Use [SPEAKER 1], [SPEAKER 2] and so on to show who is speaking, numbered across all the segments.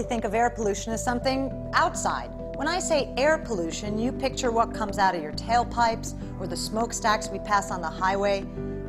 [SPEAKER 1] probably think of air pollution as something outside. When I say air pollution, you picture what comes out of your tailpipes or the smokestacks we pass on the highway.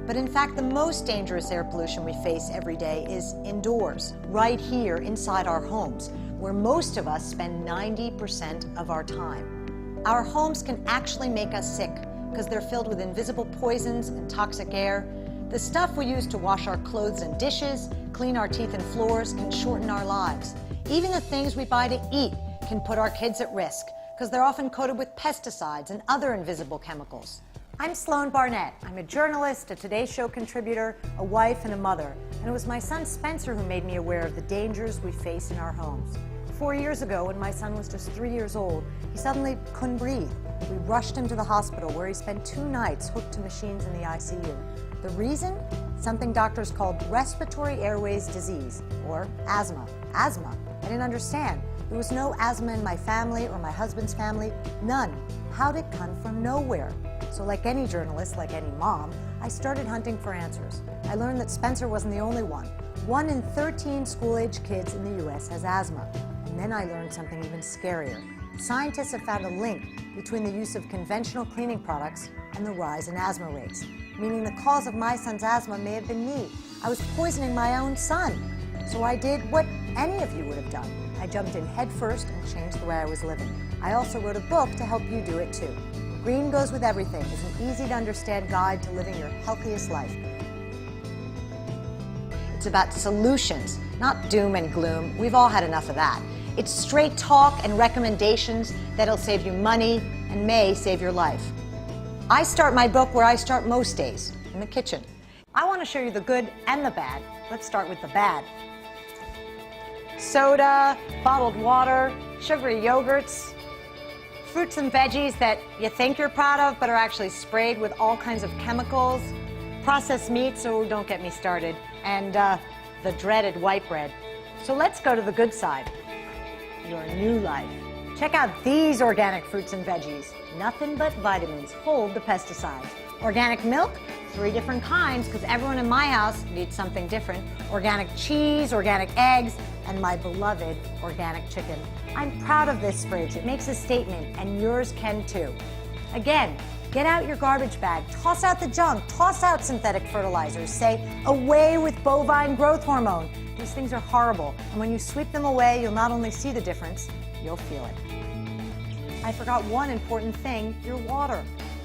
[SPEAKER 1] But in fact, the most dangerous air pollution we face every day is indoors, right here inside our homes, where most of us spend 90% of our time. Our homes can actually make us sick because they're filled with invisible poisons and toxic air. The stuff we use to wash our clothes and dishes, clean our teeth and floors can shorten our lives. Even the things we buy to eat can put our kids at risk because they're often coated with pesticides and other invisible chemicals. I'm Sloan Barnett. I'm a journalist, a Today Show contributor, a wife, and a mother. And it was my son Spencer who made me aware of the dangers we face in our homes. 4 years ago, when my son was just 3 years old, he suddenly couldn't breathe. We rushed him to the hospital where he spent 2 nights hooked to machines in the ICU. The reason? Something doctors called respiratory airways disease, or asthma. Asthma? I didn't understand. There was no asthma in my family or my husband's family. None. How'd it come from nowhere? So like any journalist, like any mom, I started hunting for answers. I learned that Spencer wasn't the only one. 1 in 13 school-age kids in the U.S. has asthma. And then I learned something even scarier. Scientists have found a link between the use of conventional cleaning products and the rise in asthma rates, meaning the cause of my son's asthma may have been me. I was poisoning my own son. So I did what any of you would have done. I jumped in head first and changed the way I was living. I also wrote a book to help you do it too. Green Goes With Everything is an easy-to-understand guide to living your healthiest life. It's about solutions, not doom and gloom. We've all had enough of that. It's straight talk and recommendations that'll save you money and may save your life. I start my book where I start most days, in the kitchen. I want to show you the good and the bad. Let's start with the bad. Soda, bottled water, sugary yogurts, fruits and veggies that you think you're proud of but are actually sprayed with all kinds of chemicals, processed meats, oh, don't get me started, and the dreaded white bread. So let's go to the good side, your new life. Check out these organic fruits and veggies. Nothing but vitamins, hold the pesticides. Organic milk, 3 different kinds because everyone in my house needs something different. Organic cheese, organic eggs, and my beloved organic chicken. I'm proud of this fridge. It makes a statement, and yours can too. Again, get out your garbage bag, toss out the junk, toss out synthetic fertilizers, say away with bovine growth hormone. These things are horrible, and when you sweep them away, you'll not only see the difference, you'll feel it. I forgot one important thing, your water.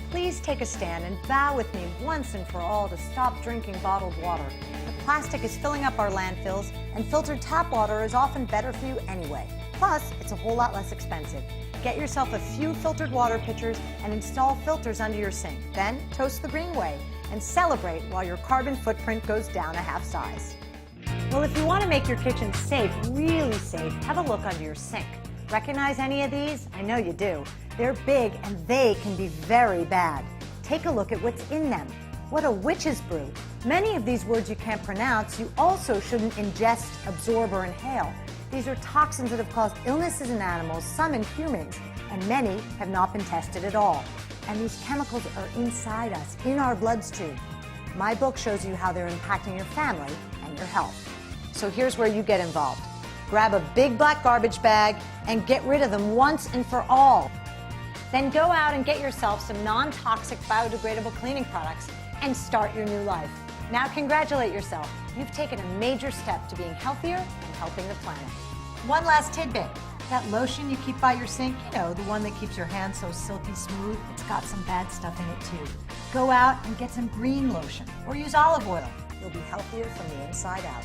[SPEAKER 1] Please take a stand and vow with me once and for all to stop drinking bottled water. The plastic is filling up our landfills, and filtered tap water is often better for you anyway. Plus, it's a whole lot less expensive. Get yourself a few filtered water pitchers and install filters under your sink. Then, toast the green way and celebrate while your carbon footprint goes down a half size. Well, if you want to make your kitchen safe, really safe, have a look under your sink. Recognize any of these? I know you do. They're big and they can be very bad. Take a look at what's in them. What a witch's brew. Many of these words you can't pronounce, you also shouldn't ingest, absorb, or inhale. These are toxins that have caused illnesses in animals, some in humans, and many have not been tested at all. And these chemicals are inside us, in our bloodstream. My book shows you how they're impacting your family and your health. So here's where you get involved. Grab a big black garbage bag and get rid of them once and for all. Then go out and get yourself some non-toxic biodegradable cleaning products and start your new life. Now congratulate yourself. You've taken a major step to being healthier and helping the planet. One last tidbit. That lotion you keep by your sink, you know, the one that keeps your hands so silky smooth, it's got some bad stuff in it too. Go out and get some green lotion or use olive oil. You'll be healthier from the inside out.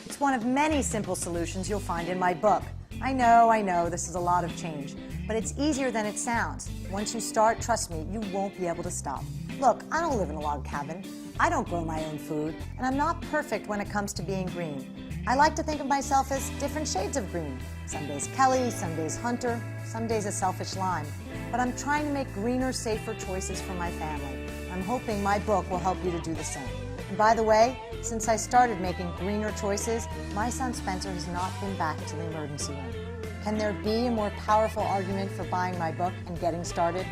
[SPEAKER 1] It's one of many simple solutions you'll find in my book. I know, this is a lot of change, but it's easier than it sounds. Once you start, trust me, you won't be able to stop. Look, I don't live in a log cabin. I don't grow my own food, and I'm not perfect when it comes to being green. I like to think of myself as different shades of green. Some days Kelly, some days Hunter, some days a selfish lime. But I'm trying to make greener, safer choices for my family. I'm hoping my book will help you to do the same. And by the way, since I started making greener choices, my son Spencer has not been back to the emergency room. Can there be a more powerful argument for buying my book and getting started?